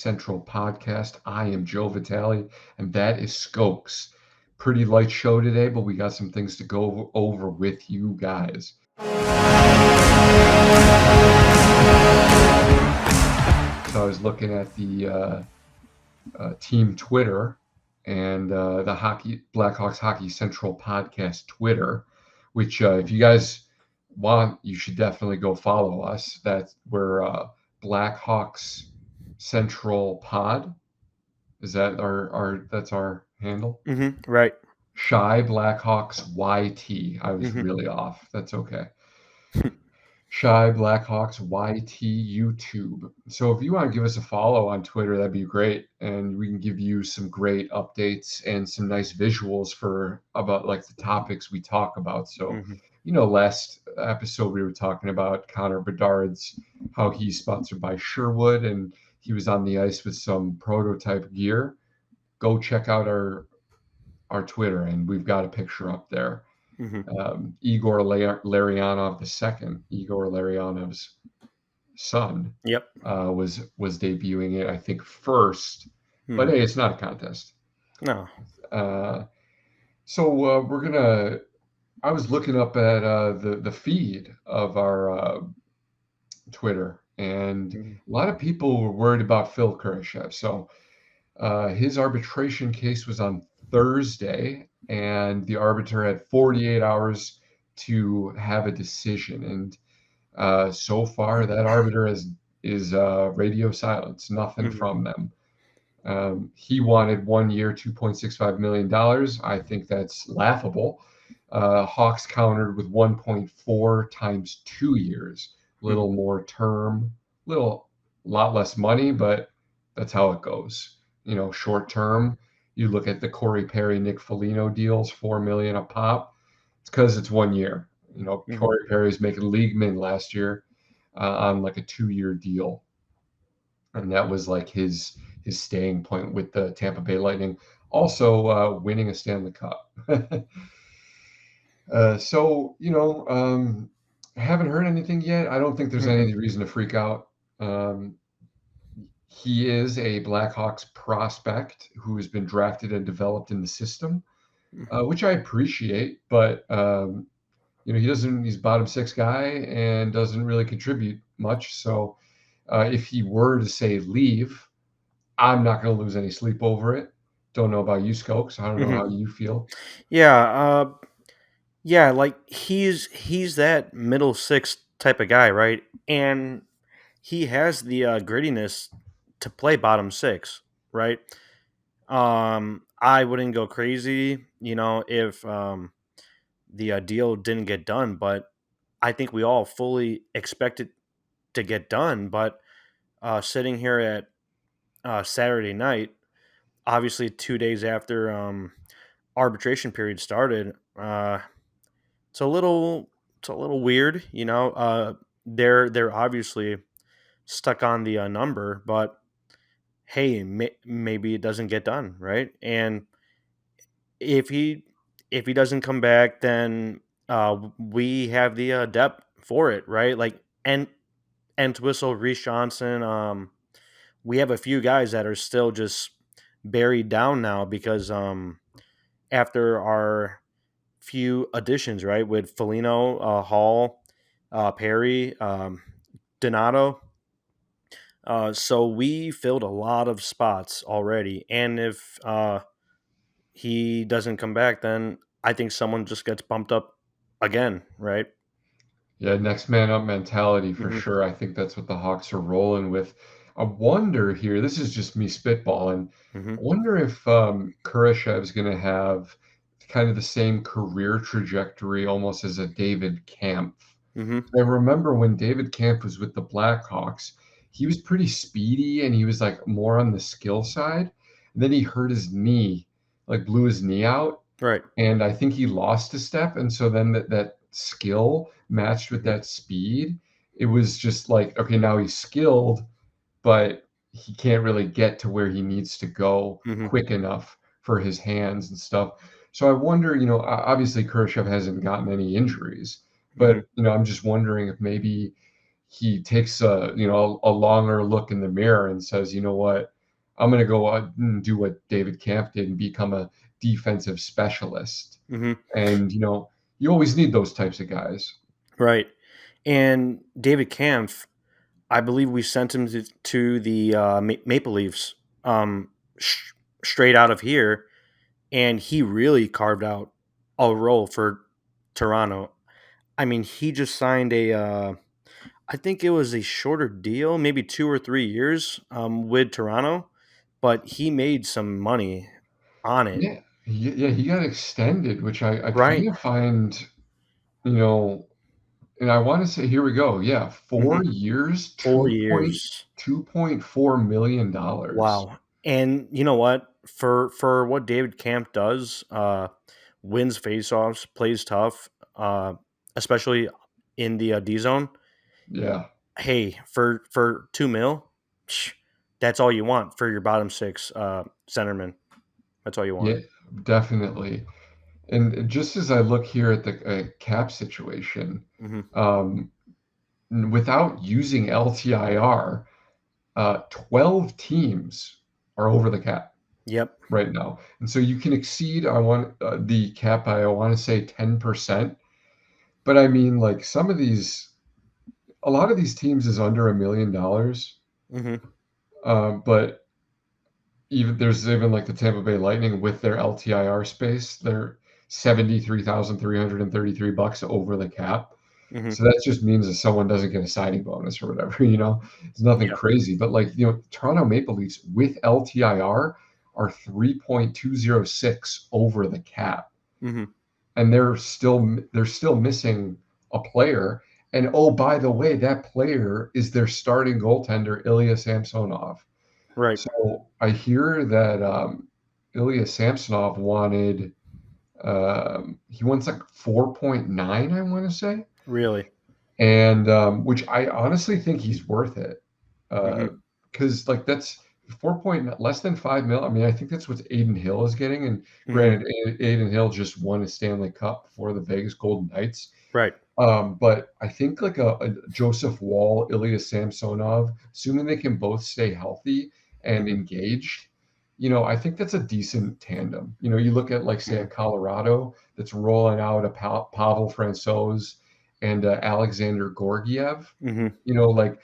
Central podcast. I am Joe Vitali, and that is Skoks. Pretty light show today, but we got some things to go over with you guys. So I was looking at the team Twitter and the Blackhawks Hockey Central podcast Twitter, which if you guys want, you should definitely go follow us. We're Blackhawks Central Pod. Is that that's our handle? Right. Shy Blackhawks YT. I was really off. That's okay. Shy Blackhawks YT YouTube. So if you want to give us a follow on Twitter, that'd be great, and we can give you some great updates and some nice visuals about like the topics we talk about. So, last episode we were talking about Connor Bedard's, how he's sponsored by Sherwood and he was on the ice with some prototype gear. Go check out our Twitter, and we've got a picture up there. Igor Larionov II, Igor Larionov's son, Yep. was debuting it, I think, first. But hey, it's not a contest. No. So I was looking up at the feed of our Twitter, and a lot of people were worried about Phil Kurashev. So his arbitration case was on Thursday, and the arbiter had 48 hours to have a decision. And so far, that arbiter is radio silence, nothing from them. He wanted 1 year, $2.65 million. I think that's laughable. Hawks countered with 1.4 times 2 years, little more term, lot less money, but that's how it goes. Short term, you look at the Corey Perry, Nick Foligno deals, $4 million a pop. It's because it's 1 year. Corey Perry's making league min last year on like a 2-year deal, and that was like his staying point with the Tampa Bay Lightning. Also, winning a Stanley Cup. Haven't heard anything yet. I don't think there's any reason to freak out. He is a Blackhawks prospect who has been drafted and developed in the system, which I appreciate. But he's a bottom six guy and doesn't really contribute much. So if he were to say leave, I'm not going to lose any sleep over it. Don't know about you, Skoks. I don't know how you feel. Yeah. Yeah. Like he's that middle six type of guy, right? And he has the grittiness to play bottom six, right? I wouldn't go crazy, if the deal didn't get done, but I think we all fully expect it to get done. But sitting here at Saturday night, obviously 2 days after arbitration period started, it's a little weird, they're obviously stuck on the number, but hey, maybe it doesn't get done, right? And if he doesn't come back, then we have the depth for it, right? Like and Entwistle, Reese Johnson, we have a few guys that are still just buried down now because after our few additions, right, with Foligno, Hall, Perry, Donato. So we filled a lot of spots already, and if he doesn't come back, then I think someone just gets bumped up again, right? Yeah, next man up mentality for sure. I think that's what the Hawks are rolling with. I wonder here, this is just me spitballing. I wonder if Kurashev's going to have kind of the same career trajectory almost as a David Kampf. I remember when David Kampf was with the Blackhawks, he was pretty speedy and he was like more on the skill side. And then he hurt his knee, like blew his knee out. Right. And I think he lost a step. And so then that skill matched with that speed, it was just like, okay, now he's skilled, but he can't really get to where he needs to go quick enough for his hands and stuff. So I wonder, obviously Kurashev hasn't gotten any injuries, but I'm just wondering if maybe he takes a longer look in the mirror and says, you know what, I'm going to go out and do what David Camp did and become a defensive specialist. Mm-hmm. And you always need those types of guys. Right. And David Kampf, I believe we sent him to the Maple Leafs sh- straight out of here, and he really carved out a role for Toronto. I mean, he just signed I think it was a shorter deal, maybe 2 or 3 years with Toronto, but he made some money on it. Yeah, he got extended, which I kind Right. of find, you know, and I want to say, here we go. Yeah, Hmm. 4 years, 4 years. $2.4 million. Wow. And you know what? For what David Camp does, wins faceoffs, plays tough, especially in the D zone. Yeah, Hey, for 2 mil, psh, that's all you want for your bottom six centerman. That's all you want. yeah, definitely. And just as I look here at the cap situation, Hmm. um, without using LTIR, 12 teams are over the cap Yep. right now. And so you can exceed, I want the cap by, I want to say 10%. But I mean, like a lot of these teams is under $1 million. Hmm. But there's even like the Tampa Bay Lightning with their LTIR space, they're $73,333 over the cap. Hmm. So that just means that someone doesn't get a signing bonus or whatever. It's nothing Yep. crazy. But like, Toronto Maple Leafs with LTIR are 3.206 over the cap. Hmm. And they're still missing a player. And oh, by the way, that player is their starting goaltender, Ilya Samsonov. Right. So I hear that Ilya Samsonov he wants like 4.9, I want to say, Really. and which I honestly think he's worth it, Hmm. because like that's 4 point less than 5 mil. I mean, I think that's what Aiden Hill is getting, and Hmm. granted, Aiden Hill just won a Stanley Cup for the Vegas Golden Knights. Right. But I think like a Joseph Wall, Ilya Samsonov, assuming they can both stay healthy and Hmm. engaged, I think that's a decent tandem. You look at like say a Hmm. Colorado that's rolling out a Pavel Francouz and Alexander Gorgiev. Hmm. Like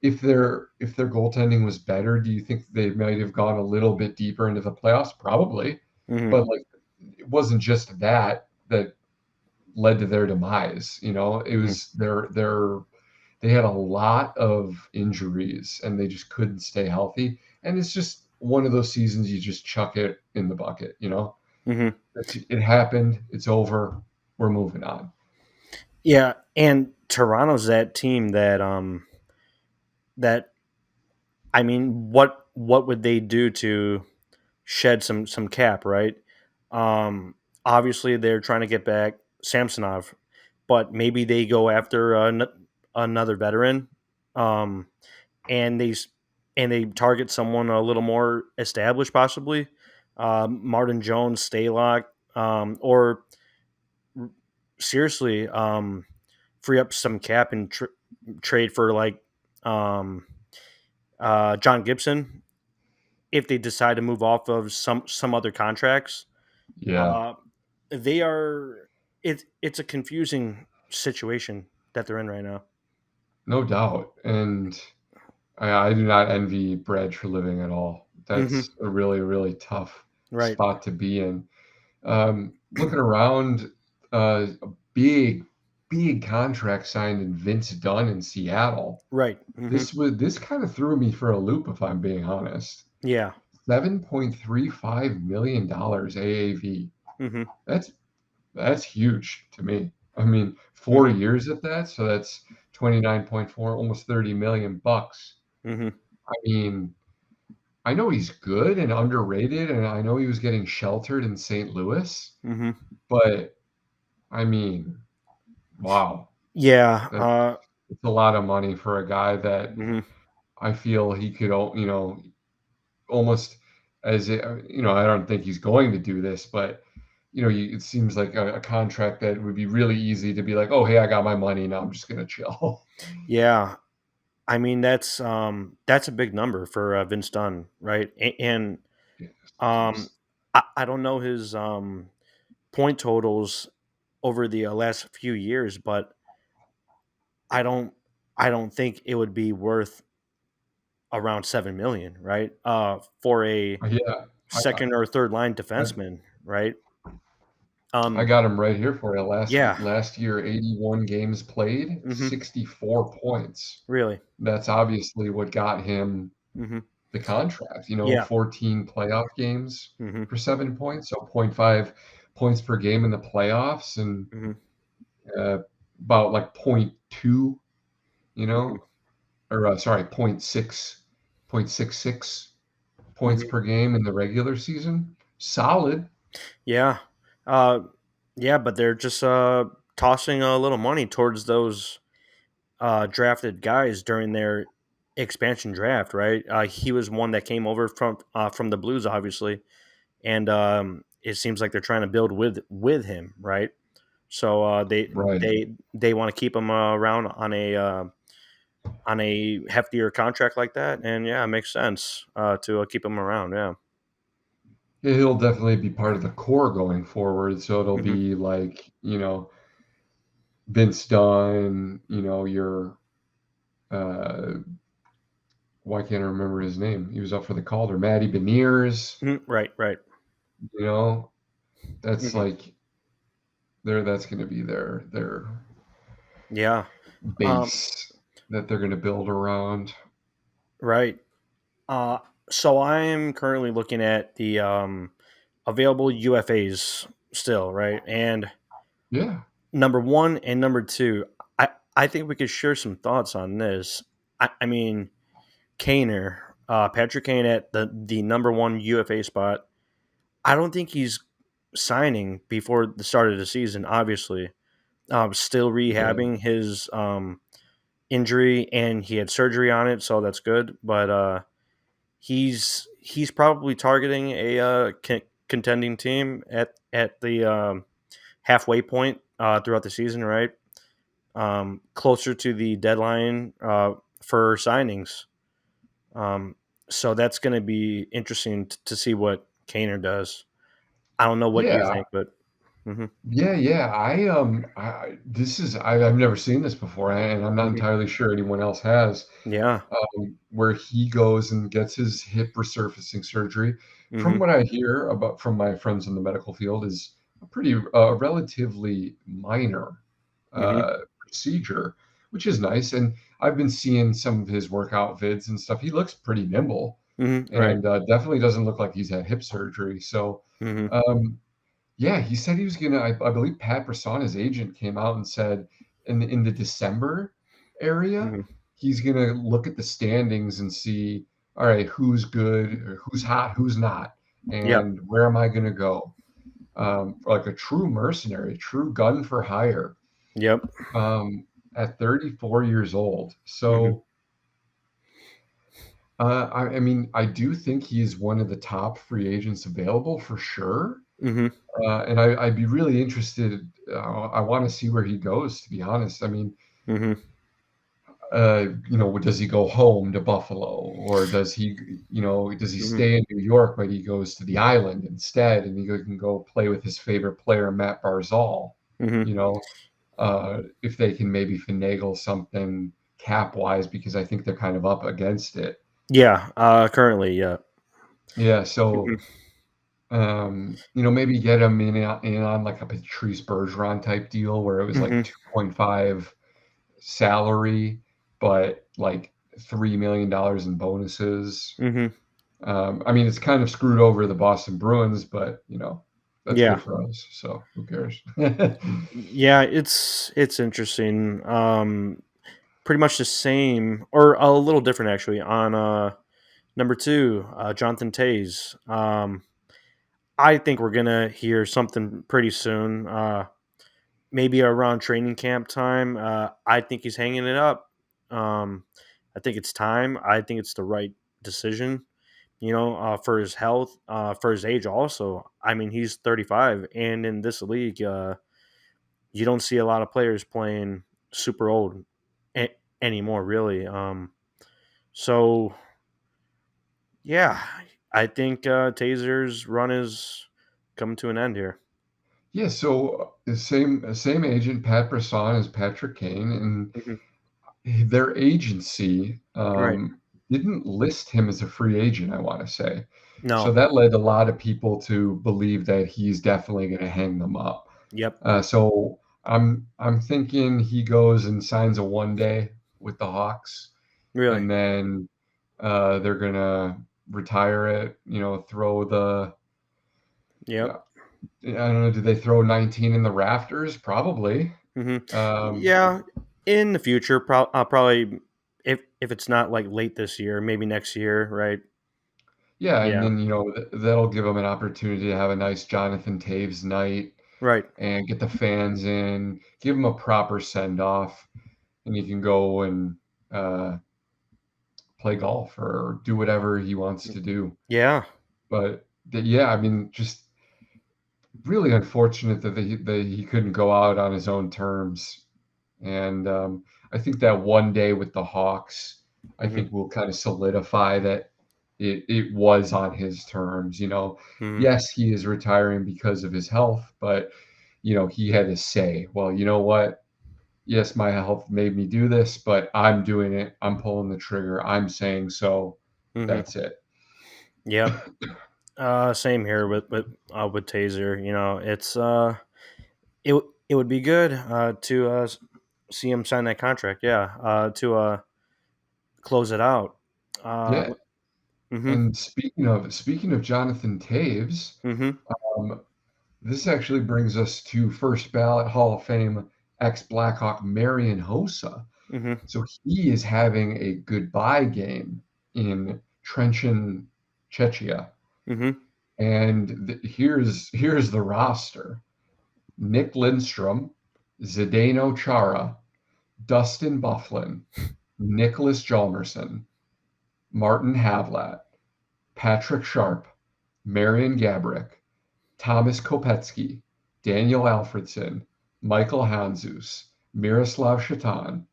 if their goaltending was better, do you think they might have gone a little bit deeper into the playoffs? Probably, Hmm. but like it wasn't just that led to their demise. It Hmm. was they had a lot of injuries and they just couldn't stay healthy. And it's just one of those seasons you just chuck it in the bucket. Hmm. It happened. It's over. We're moving on. Yeah, and Toronto's that team that I mean, what would they do to shed some cap, right? Obviously they're trying to get back Samsonov, but maybe they go after another veteran, um, and they target someone a little more established, possibly Martin Jones, Stalock, or seriously, free up some cap and trade for like um, John Gibson if they decide to move off of some other contracts. Yeah, Uh, they are it's a confusing situation that they're in right now. no doubt. And I do not envy Brad for living at all. Hmm. That's a really, really tough Right. spot to be in. Looking around, a big, big contract signed in Vince Dunn in Seattle. Right. Hmm. This kind of threw me for a loop, if I'm being honest. Yeah. $7.35 million AAV. Hmm. That's that's huge to me. I mean, four Hmm. years at that, so that's 29.4, almost 30 million bucks. Hmm. I mean, I know he's good and underrated, and I know he was getting sheltered in St. Louis, Hmm. but I mean, wow, Yeah. that's it's a lot of money for a guy that Mhm. I feel he could, almost I don't think he's going to do this, but it seems like a contract that would be really easy to be like, oh, hey, I got my money now. I'm just gonna chill. Yeah, I mean that's a big number for Vince Dunn, right? And Yeah, um, jeez. I don't know his point totals over the last few years, but I don't I don't think it would be worth around 7 million, right? For a Yeah, I, second or third line defenseman, right? I Um, got him right here for you. yeah, Last year, 81 games played, hmm 64 points. really, That's obviously what got him hmm the contract. yeah, 14 playoff games hmm for 7 points, so point 0.5 points per game in the playoffs, and hmm uh, about like point 0.2, hmm or sorry, point six six points hmm per game in the regular season. Solid. yeah, uh, yeah, but they're just tossing a little money towards those drafted guys during their expansion draft, right? He was one that came over from the Blues, obviously, and it seems like they're trying to build with him, right? So Right. they want to keep him around on a heftier contract like that, and yeah, it makes sense to keep him around. Yeah. He'll definitely be part of the core going forward. So it'll hmm be like, Vince Dunn, your uh why can't I remember his name? He was up for the Calder. Matty Beniers, Right. Right. you know, that's hmm like that's gonna be their Yeah. Um, base that they're gonna build around. right. Uh, so I am currently looking at the available UFAs still, right? And Yeah. number one and number two, I think we could share some thoughts on this. I mean, Kaner, Patrick Kane at the number one UFA spot. I don't think he's signing before the start of the season. Obviously, still Okay. rehabbing his injury, and he had surgery on it, so that's good. But he's probably targeting a contending team at the halfway point throughout the season, right? Closer to the deadline for signings. Um, so that's going to be interesting to see what Kaner does. I don't know what you Yeah. think, but hmm Yeah. I've never seen this before, and I'm not hmm entirely sure anyone else has. yeah, Where he goes and gets his hip resurfacing surgery. From hmm what I hear about from my friends in the medical field, is a pretty relatively minor hmm procedure, which is nice. And I've been seeing some of his workout vids and stuff. He looks pretty nimble, right, and definitely doesn't look like he's had hip surgery. So, hmm um, yeah, he said he was gonna. I believe Pat Brisson, his agent, came out and said in the December area, hmm he's gonna look at the standings and see, all right, who's good or who's hot, who's not, yep, and where am I gonna go? Like a true mercenary, true gun for hire, yep, um, at 34 years old. hmm So, I mean, I do think he's one of the top free agents available for sure. hmm And I'd be really interested. I want to see where he goes, to be honest. I mean, hmm does he go home to Buffalo, or does he hmm stay in New York, but he goes to the island instead, and can go play with his favorite player, Matt Barzal? hmm You know, if they can maybe finagle something cap wise, because I think they're kind of up against it. yeah. Currently, yeah. Yeah, so hmm maybe get him in on like a Patrice Bergeron type deal where it was like hmm 2.5 salary, but like $3 million in bonuses. hmm I mean, it's kind of screwed over the Boston Bruins, but that's Yeah, good for us. So who cares? yeah. It's interesting. Pretty much the same, or a little different actually. On number two, Jonathan Tays. I think we're gonna hear something pretty soon. Maybe around training camp time. I think he's hanging it up. I think it's time. I think it's the right decision for his health, for his age. Also, I mean, he's 35, and in this league, you don't see a lot of players playing super old a- anymore, really. So yeah, I think Taser's run is coming to an end here. Yeah, so the same agent, Pat Brisson, as Patrick Kane, and Hmm. their agency, Right. didn't list him as a free agent, I wanna say. So No. that led a lot of people to believe that he's definitely gonna hang them up. Yep. So I'm thinking he goes and signs a one day with the Hawks, Really. and then, they're gonna retire it, throw the Yep. yeah, I don't know, do they throw 19 in the rafters? Probably. Hmm. Um, Yeah. In the future, probably if it's not like late this year, maybe next year. Right. yeah, and Yeah. then, that'll give them an opportunity to have a nice Jonathan Taves night Right. and get the fans in, give him a proper send off, and he can go and uh, play golf or do whatever he wants to do. Yeah. But yeah, I mean, just really unfortunate that he couldn't go out on his own terms. And I think that one day with the Hawks, I Hmm. think will kind of solidify that it was on his terms. Hmm. Yes, he is retiring because of his health, but he had to say, well, you know what? Yes, my health made me do this, but I'm doing it. I'm pulling the trigger. I'm saying so. Hmm. That's it. Yep. Same here with Taser. It's it would be good to see him sign that contract. Yeah. To close it out. Uh. Yeah. Mhm. And speaking of Jonathan Taves, Mhm. um, this actually brings us to first ballot Hall of Fame ex Blackhawk Marian Hossa. Mhm. So he is having a goodbye game in Trenčín, Czechia. Mhm. And here's the roster: Nick Lindstrom, Zdeno Chara, Dustin Byfuglien, Nicholas Hjalmarsson, Martin Havlat, Patrick Sharp, Marian Gaborik, Thomas Kopetsky, Daniel Alfredson, Michael Handzus, Miroslav Shatan,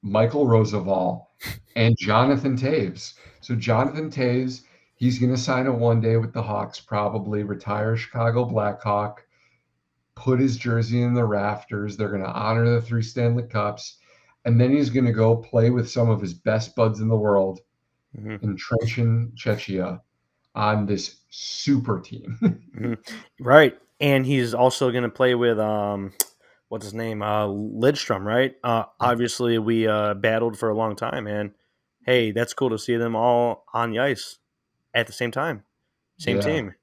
Michael Roosevelt, and Jonathan Taves. So Jonathan Taves, he's going to sign a one day with the Hawks, probably retire Chicago Blackhawk, put his jersey in the rafters. They're going to honor the three Stanley Cups, and then he's going to go play with some of his best buds in the world Mhm. in Trenčín, Czechia, on this super team. Mhm. Right, and he's also going to play with what's his name? Lidstrom, right? Obviously, we battled for a long time, and hey, that's cool to see them all on the ice at the same time, same Yeah, team.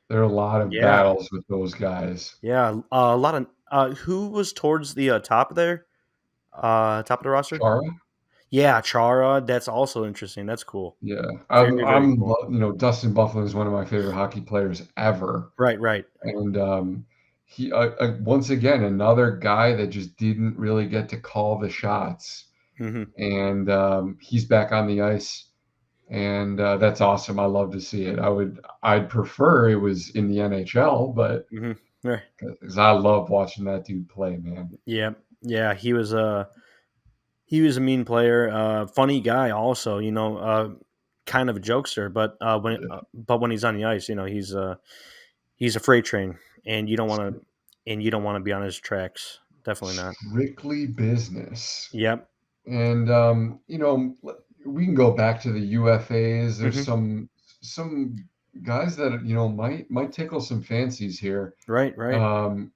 there are a lot of Yeah, battles with those guys. yeah. A lot of who was towards the top there, top of the roster. Chara? Yeah, Chara. That's also interesting. That's cool. Yeah, Very, very cool. Dustin Byfuglien is one of my favorite hockey players ever, Right, right. and he once again another guy that just didn't really get to call the shots, Hmm. and he's back on the ice, and that's awesome. I love to see it. I'd prefer it was in the NHL, but Hmm. Right. because I love watching that dude play, man. Yeah, yeah. He was a mean player, funny guy. Also, kind of a jokester. But when he's on the ice, he's a freight train, and you don't want to be on his tracks. Definitely not. Strictly business. Yep. And we can go back to the UFAs. There's Hmm. some guys that might tickle some fancies here. Right. Right. Um,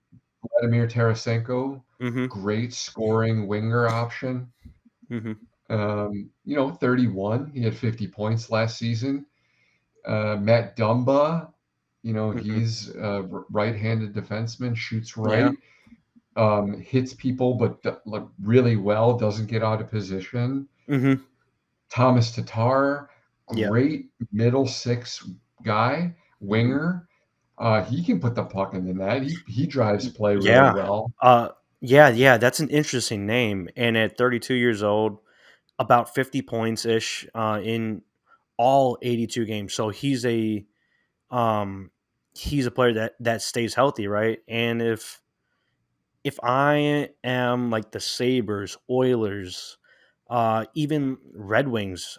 Vladimir Tarasenko, Hmm. great scoring winger option. Hmm. 31. He had 50 points last season. Matt Dumba, Hmm. he's a right-handed defenseman, shoots Yeah. right, hits people, but like really well, doesn't get out of position. Hmm. Thomas Tatar, Yep. great middle six guy, Hmm. winger. He can put the puck in the net. He drives play really Yeah. well. Uh. Yeah. Yeah. That's an interesting name. And at 32 years old, about 50 points ish in all 82 games. So um he's a player that stays healthy, right? And if I am like the Sabres, Oilers, even Red Wings,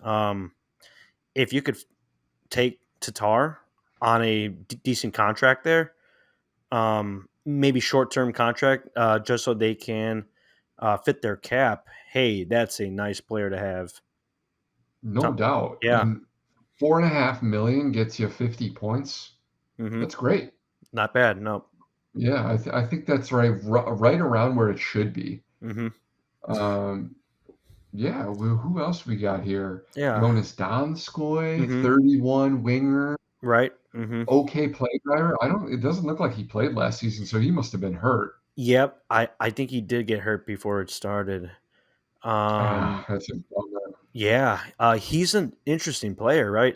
if you could take Tatar on a decent contract there, maybe short term contract, just so they can fit their cap. Hey, that's a nice player to have. No doubt. Yeah. And 4.5 million gets you 50 points. Hmm. That's great. Not bad. No. Yeah, I think that's right around where it should be. Hmm. Um, yeah, who else we got here? Yeah. Jonas Donskoy, Hmm. 31 winger, Right. Hmm. okay play driver. It doesn't look like he played last season, so he must have been hurt. Yep. I think he did get hurt before it started. Ah, Um, that's a bummer. yeah. He's an interesting player, right?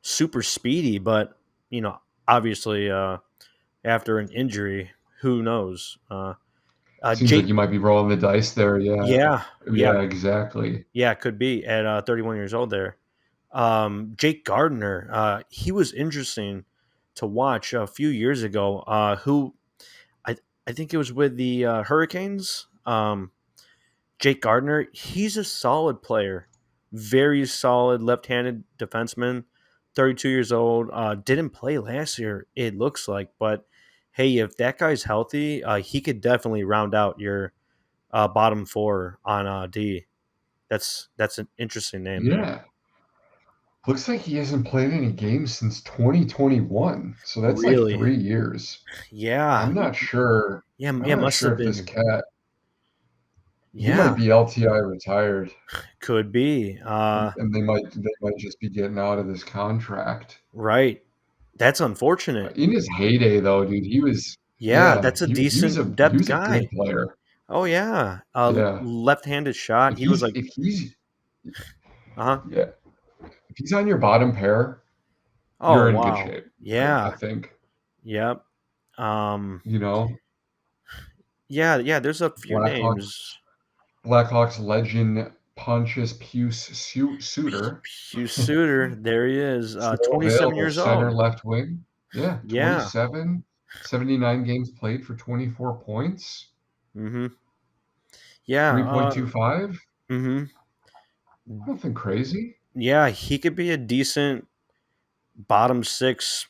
Super speedy, but obviously, after an injury, who knows? Seems like Jake. you might be rolling the dice there. Yeah. Yeah. Yeah. Yeah, exactly. Yeah. Could be at 31 years old there. Jake Gardner, he was interesting to watch a few years ago. Who I I think it was with the Hurricanes. Jake Gardner, he's a solid player, very solid left-handed defenseman. 32 years old. Didn't play last year, it looks like, but hey, if that guy's healthy, he could definitely round out your bottom four on D. That's an interesting name there. Yeah. Looks like he hasn't played any games since 2021. So that's like Really? 3 years. Yeah. I'm not sure. Yeah. I'm Yeah. not Must sure have if this been. cat, he Yeah. might be LTI retired, Could be. and they might just be getting out of this contract. Right. That's unfortunate. In his heyday, though, dude, Yeah, yeah, that's a he was a decent he depth was a good guy. player. Oh yeah, Yeah, left-handed shot. if He was he's like, if he's uh-huh. yeah, if he's on your bottom pair, Oh you're in good wow. shape. I Yeah. think Yep. Um. you know Yeah. Yeah. There's a few Blackhawks names. Blackhawks legend Pontius Pius Suter. Hugh Suter. There he is. Still 27 available years center old. left wing. Yeah, Yeah. 27, 79 games played for 24 points, Mm-hmm. Yeah. 3.25. Mm-hmm. Nothing crazy. Yeah. He could be a decent bottom six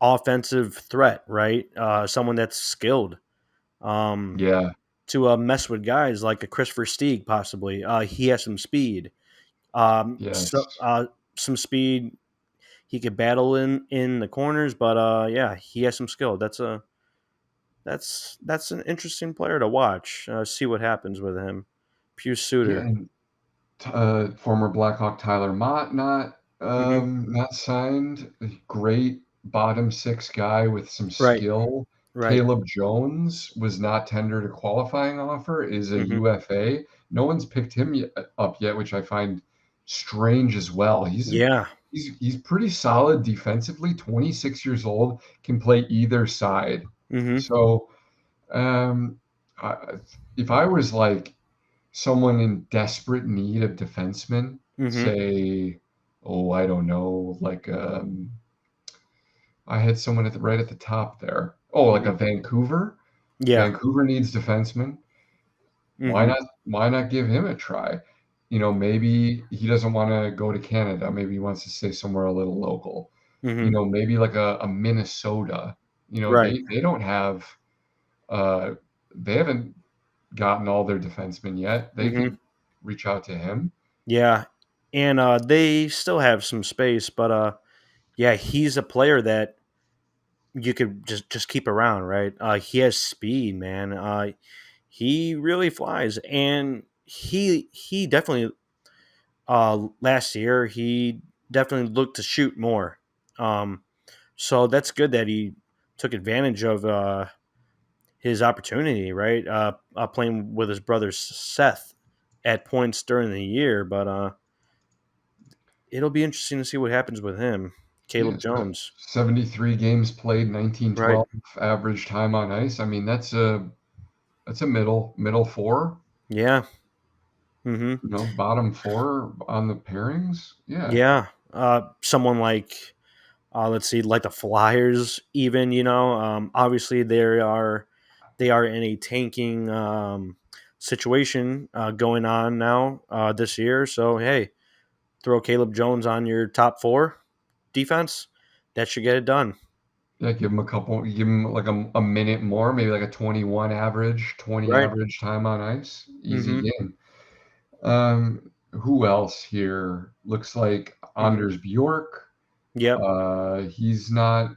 offensive threat, right? Someone that's skilled. Um. Yeah, To mess with guys like a Christopher Stieg, possibly. He has some speed. yes. Some speed. He could battle in the corners, but yeah, he has some skill. That's an interesting player to watch. See what happens with him. Pew Yeah, Suter. and former Blackhawk Tyler Mott Hmm. not signed. A great bottom six guy with some Right. skill. Right. Caleb Jones was not tendered a qualifying offer, is a Hmm. UFA. No one's picked him up yet, which I find strange as well. Yeah. He's pretty solid defensively, 26 years old, can play either side. Hmm. So, um, I, if I was like someone in desperate need of defensemen, Hmm. say, oh, I don't know, like I had someone right at the top there. Oh, like a Hmm. Vancouver. Yeah. Vancouver needs defensemen. Why Hmm. not? Why not give him a try? Maybe he doesn't want to go to Canada. Maybe he wants to stay somewhere a little local. Hmm. Maybe like a Minnesota. Right. They don't have uh, they haven't gotten all their defensemen yet. They Hmm. could reach out to him. Yeah. And they still have some space, but yeah, he's a player that you could just keep around, right? He has speed, man. He really flies, and he definitely last year he definitely looked to shoot more. Um, so that's good that he took advantage of his opportunity, right? Playing with his brother Seth at points during the year, but it'll be interesting to see what happens with him, Caleb Yes, Jones, 73 games played, right? 1912 average time on ice. I mean, that's a middle four, Yeah. Hmm. bottom four on the pairings. Yeah. Yeah. Someone like let's see, like the Flyers, even obviously they are in a tanking situation going on now this year. So hey, throw Caleb Jones on your top four defense, that should get it done. Yeah, give him like a minute more, maybe like a 21 average, 20 Right. average time on ice. Easy Mm-hmm. game. Who else here? Looks like Mm-hmm. Anders Bjork. Yep. He's not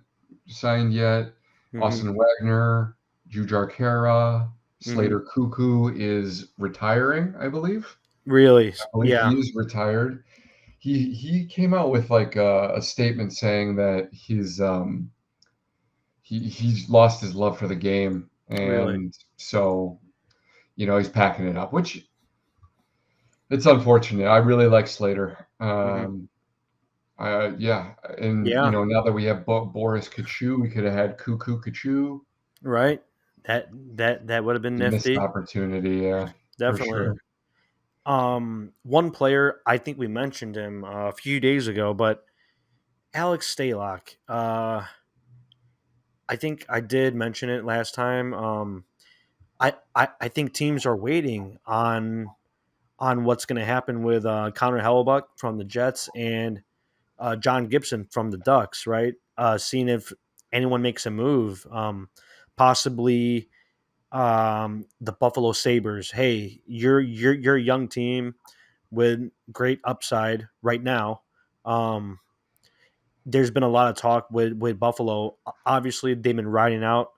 signed yet. Mm-hmm. Austin Wagner, Jujar Kara, Mm-hmm. Slater Cuckoo is retiring, I believe. Really? I believe he Yeah. is retired. He came out with like a statement saying that he's lost his love for the game, Really. and so he's packing it up, which it's unfortunate. I really like Slater. Mm-hmm. Yeah, and Yeah. now that we have Boris Kachu, we could have had Cuckoo Kachu. Right. That would have been The missed nifty. opportunity, yeah, for Definitely. sure. One player, I think we mentioned him a few days ago, but Alex Stalock. I think I did mention it last time. I think teams are waiting on what's going to happen with Connor Hellebuck from the Jets and John Gibson from the Ducks, right? Seeing if anyone makes a move, possibly the Buffalo Sabres. Hey, you're a young team with great upside right now. Um, there's been a lot of talk with Buffalo. Obviously, they've been riding out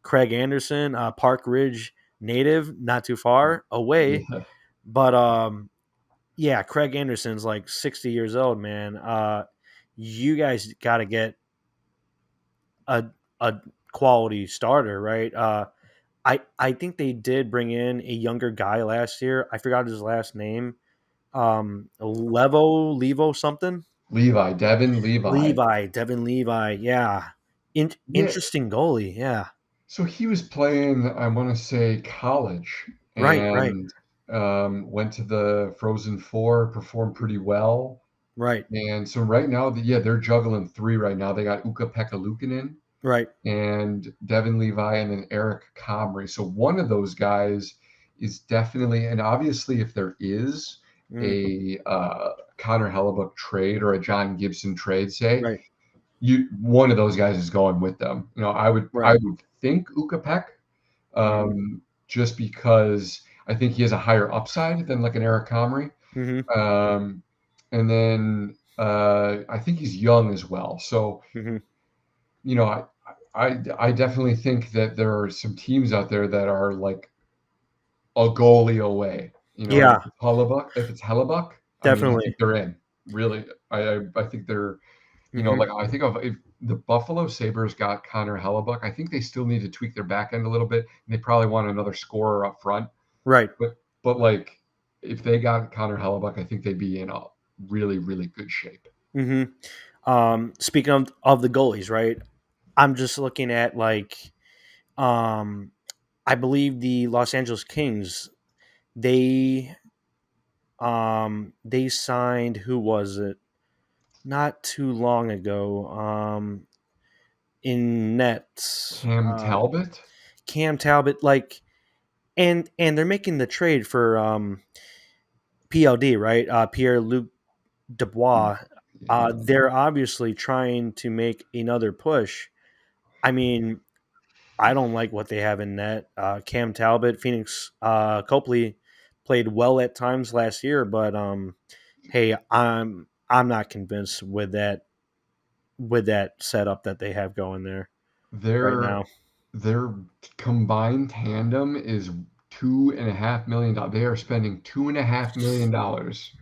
Craig Anderson, Park Ridge native, not too far away. Yeah, But yeah, Craig Anderson's like 60 years old, man. You guys got to get a a quality starter, right? I think they did bring in a younger guy last year. I forgot his last name. Levo something. Devin Levi. Devin Levi. Yeah, Yeah, interesting goalie. Yeah, so he was playing, I want to say, college, right, and went to the Frozen Four, performed pretty well. right, And so right now, yeah, they're juggling three right now. They got Ukko-Pekka Luukkonen right. and Devin Levi and then Eric Comrie. So one of those guys is definitely, and obviously, if there is Mm, a Connor Hellebuck trade or a John Gibson trade, say, right, one of those guys is going with them. I right. would think Ukko-Pekka, Hmm. just because I think he has a higher upside than like an Eric Comrie. Hmm. Um, and then I think he's young as well. So Hmm. you know, I definitely think that there are some teams out there that are like a goalie away. And Yeah, if it's Hellebuck, I mean, I definitely. think they're in. Really, I think they're, Hmm. like I think of if the Buffalo Sabres got Connor Hellebuck, I think they still need to tweak their back end a little bit, and they probably want another scorer up front. Right. But like, if they got Connor Hellebuck, I think they'd be in a really really good shape. Hmm. Speaking of the goalies, right? I'm just looking at like um, I believe the Los Angeles Kings. They they signed, who was it? Not too long ago. In nets, Cam Talbot, Cam Talbot, like, and they're making the trade for PLD, right? Pierre Luc Dubois. yeah, They're obviously trying to make another push. I mean, I don't like what they have in net. Cam Talbot, Phoenix Copley played well at times last year, but hey, I'm not convinced with that setup that they have going there right their now. Their combined tandem is $2.5 million. They are spending $2.5 million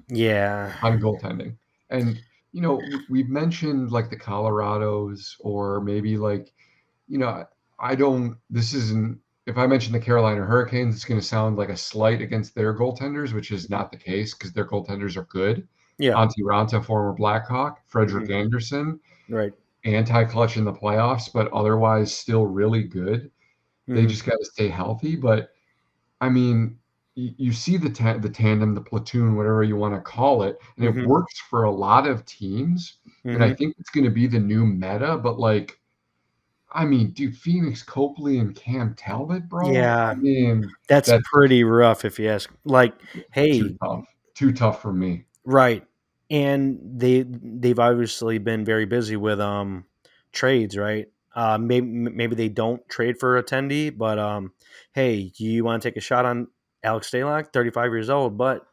Yeah. on goaltending. And we've mentioned like the Colorados, or maybe like, you know, I don't. This isn't. If I mention the Carolina Hurricanes, it's going to sound like a slight against their goaltenders, which is not the case because their goaltenders are good. Yeah. Antti Ranta, former Blackhawk, Hmm. Frederick Anderson, Right. anti-clutch in the playoffs, but otherwise still really good. They Hmm. just got to stay healthy. But I mean, you see the tandem, the platoon, whatever you want to call it, and it Mhm. works for a lot of teams. And I Mhm. think it's going to be the new meta. But like, I mean, dude, Phoenix Copley and Cam Talbot, bro. I Yeah, mean, that's that's pretty rough if you ask. Like, too hey, tough. Too tough for me. right. And they've obviously been very busy with trades, right? Maybe they don't trade for attendee, but hey, you want to take a shot on Alex Stalock, 35 years old, but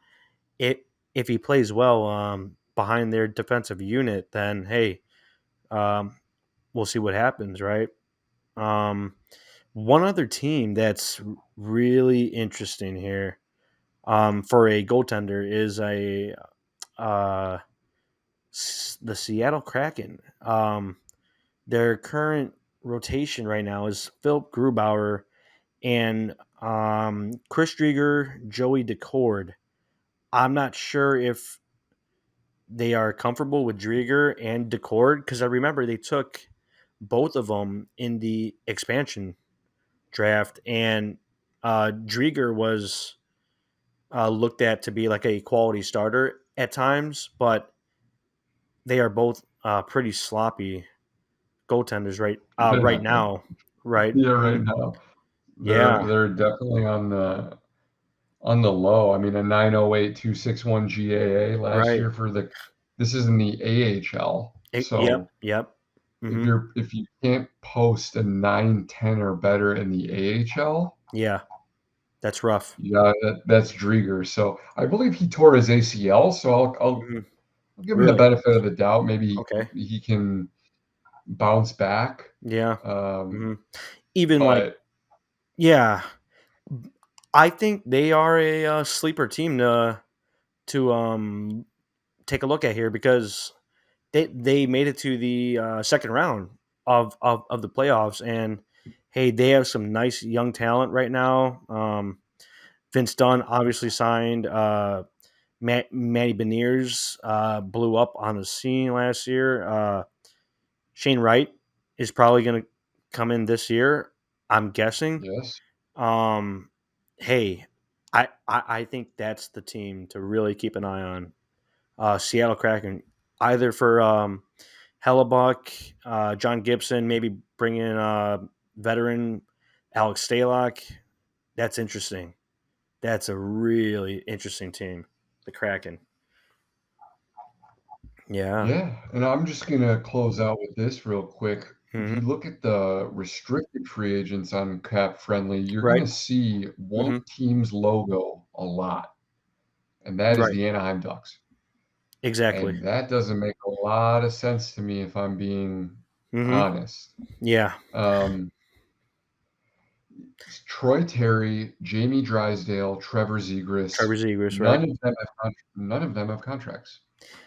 it if he plays well behind their defensive unit, then hey, um, we'll see what happens, right? Um, one other team that's really interesting here for a goaltender is uh, the Seattle Kraken. Their current rotation right now is Philip Grubauer and Chris Drieger, Joey Decord. I'm not sure if they are comfortable with Drieger and Decord because I remember they took both of them in the expansion draft, and Drieger was looked at to be like a quality starter at times, but they are both pretty sloppy goaltenders right Yeah, now, right? yeah, Mhm. right now Yeah, they're definitely on the low. I mean, a 908.261 GAA last right. year for the. This is in the AHL. Yep, So yep. if Hmm. you can't post a 910 or better in the AHL, Yeah, that's rough. yeah, that's Drieger. So I believe he tore his ACL. So Hmm. I'll give him the Really? benefit of the doubt. Maybe Okay. he can bounce back. Yeah. Um, Hmm. Even like, but yeah, I think they are a sleeper team to take a look at here because they made it to the second round of the playoffs, and hey, they have some nice young talent right now. Vince Dunn obviously signed. Matty Beniers blew up on the scene last year. Shane Wright is probably going to come in this year. I'm guessing. yes, Um, hey, I think that's the team to really keep an eye on. Seattle Kraken, either for Hellebuck, John Gibson, maybe bring in veteran Alex Stalock. That's interesting. That's a really interesting team, the Kraken. Yeah. yeah. And I'm just gonna close out with this real quick. If Hmm. you look at the restricted free agents on Cap Friendly, you're Right. gonna see one Hmm. team's logo a lot, and that is Right. the Anaheim Ducks. Exactly. And that doesn't make a lot of sense to me if I'm being Hmm. honest. Yeah. Um, Troy Terry, Jamie Drysdale, Trevor Zegras, Trevor Zegras. Right. none of them have contracts,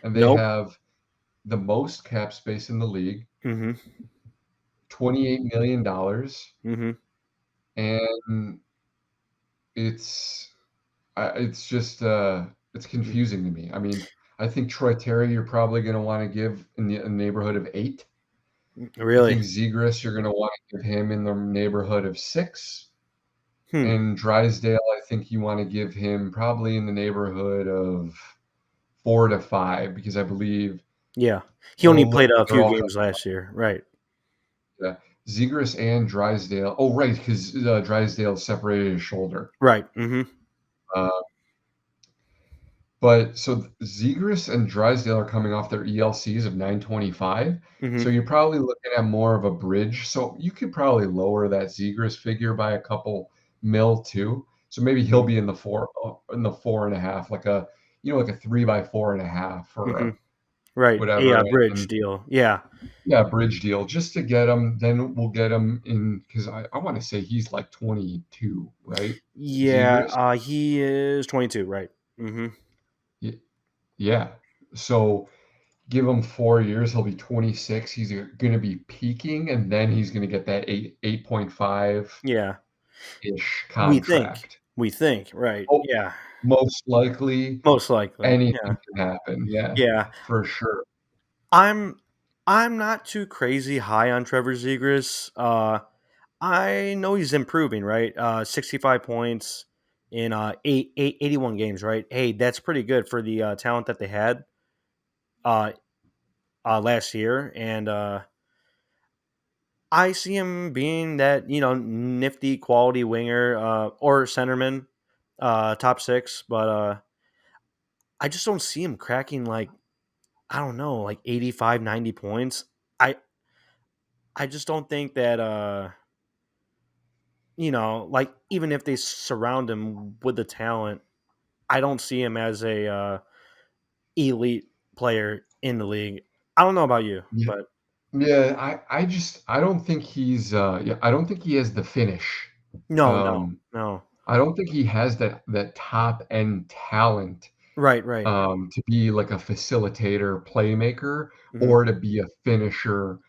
and they Nope. have the most cap space in the league, Hmm. $28 million, Hmm. and it's it's just it's confusing to me. I mean, I think Troy Terry you're probably going to want to give in the neighborhood of 8. I Really. think Zegras you're going to want to give him in the neighborhood of 6. Hmm. And Drysdale, I think you want to give him probably in the neighborhood of 4 to 5 because I believe Yeah. He only oh played look, a they're few all games last year. Right. Zegras and Drysdale. Oh right, because Drysdale separated his shoulder. Right. Hmm. Uh, but so Zegras and Drysdale are coming off their ELCs of 925. Hmm. So you're probably looking at more of a bridge. So you could probably lower that Zegras figure by a couple mil too. So maybe he'll be in the 4.5, like a like a 3 by 4.5 Hmm. or Right. whatever. A bridge And deal. Yeah. yeah, bridge deal just to get him. Then we'll get him in because I want to say he's like 22, right? Yeah. Zegras. He is 22. Right. Hmm. Y- Yeah. So give him 4 years, he'll be 26. He's going to be peaking, and then he's going to get that 8.5 Yeah. ish We think. contract. We think. Right. Oh, Yeah. most likely Most likely. Yeah. anything can happen. Yeah, Yeah. for sure. I'm I'm not too crazy high on Trevor Zegras. I know he's improving, right? 65 points in 81 games, right? Hey, that's pretty good for the talent that they had uh, last year. And I see him being that, nifty quality winger or centerman, top six. But I just don't see him cracking like, I don't know, like 85, 90 points. I I just don't think that like even if they surround him with the talent, I don't see him as a elite player in the league. I don't know about you, Yeah. but Yeah, I don't think I don't think he has the finish. no, no, Um, no. I don't think he has that top end talent Right, right. to be like a facilitator, playmaker, Hmm. or to be a finisher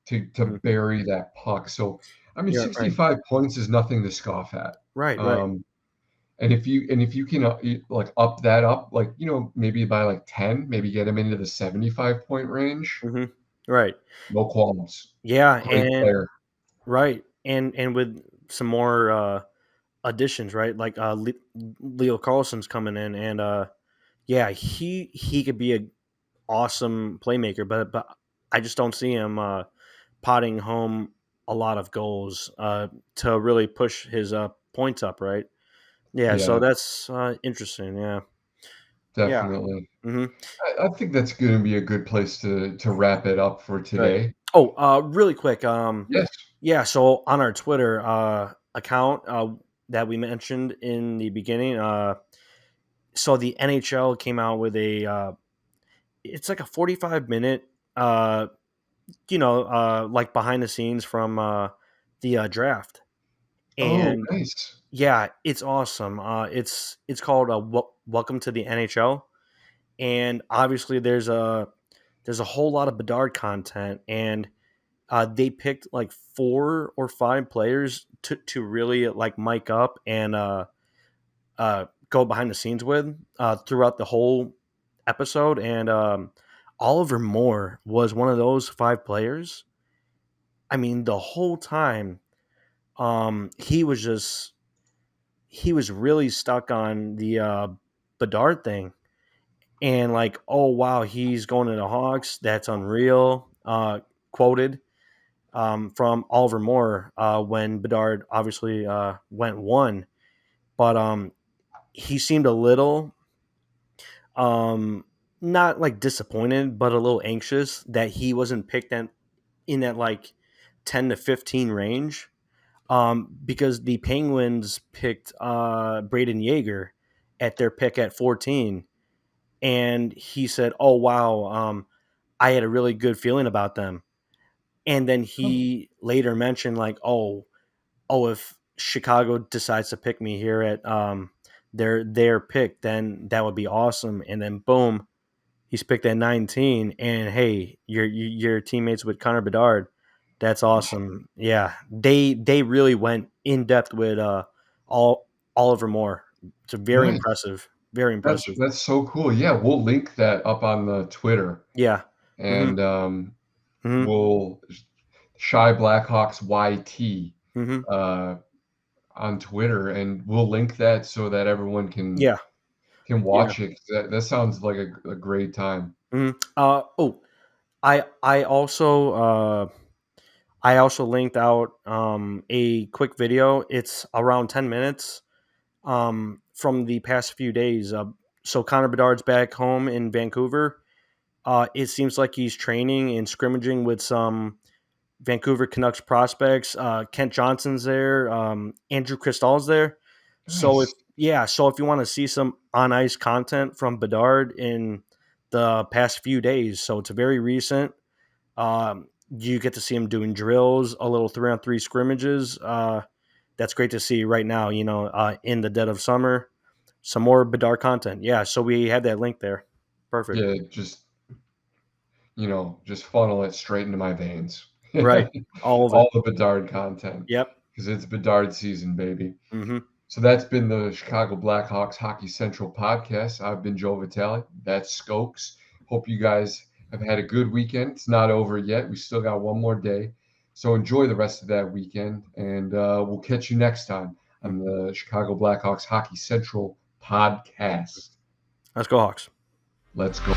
to Hmm. bury that puck. So, I mean, Yeah, right, 65 points is nothing to scoff at. right, right. Um, and if you can like up that up, like maybe by like 10, maybe get him into the 75 point range. Hmm. Right. No qualms. Yeah, Great and player. right, and with some more additions, right? Like Leo Carlson's coming in, and yeah, he could be a awesome playmaker, but I just don't see him potting home a lot of goals to really push his points up, right? Yeah, so Yeah, that's interesting. Yeah, yeah. definitely. Hmm. I think that's going to be a good place to wrap it up for Right. today. Oh, really quick. Yes. Yeah. So on our Twitter account that we mentioned in the beginning, so the NHL came out with a it's like a 45-minute like behind the scenes from the draft. Oh, And nice. yeah, it's awesome. It's called Welcome to the NHL, and obviously there's a whole lot of Bedard content, and they picked like 4 or 5 players to really like mic up and go behind the scenes with throughout the whole episode. And Oliver Moore was one of those 5 players. I mean, the whole time, he was really stuck on the Bedard thing, and like, oh wow, he's going to the Hawks. That's unreal. Quoted from Oliver Moore when Bedard obviously went one, but he seemed a little um, not like disappointed, but a little anxious that he wasn't picked in that like 10 to 15 range. Because the Penguins picked Braden Yeager at their pick at 14, and he said, "Oh wow, I had a really good feeling about them." And then Oh, he later mentioned like, "Oh, if Chicago decides to pick me here at their pick, then that would be awesome." And then boom, he's picked at 19, and hey, your teammates with Connor Bedard. That's awesome. Yeah, they really went in depth with all Oliver Moore. It's very nice. impressive. Very impressive. That's so cool. Yeah, we'll link that up on the Twitter, Yeah. Mhm. and Mhm. we'll Shy Blackhawks YT Mhm. uh, on Twitter, and we'll link that so that everyone Yeah. can Yeah. watch it. 'Cause that sounds like a great time. Mhm. I also I also linked out a quick video. It's around 10 minutes from the past few days. So Connor Bedard's back home in Vancouver. It seems like he's training and scrimmaging with some Vancouver Canucks prospects. Kent Johnson's there. Andrew Cristall's there. Nice. So if you want to see some on ice content from Bedard in the past few days, so it's very recent. You get to see him doing drills, a little 3-on-3 scrimmages. That's great to see right now. In the dead of summer, some more Bedard content. Yeah, so we had that link there. Perfect. Yeah, just funnel it straight into my veins. Right. All of it. All the Bedard content, Yep. because it's Bedard season, baby. Hmm. So that's been the Chicago Blackhawks Hockey Central podcast. I've been Joe Vitali. That's Skokes. Hope you guys have had a good weekend. It's not over yet. We still got one more day. So enjoy the rest of that weekend, and we'll catch you next time on the Chicago Blackhawks Hockey Central podcast. Let's go, Hawks. Let's go.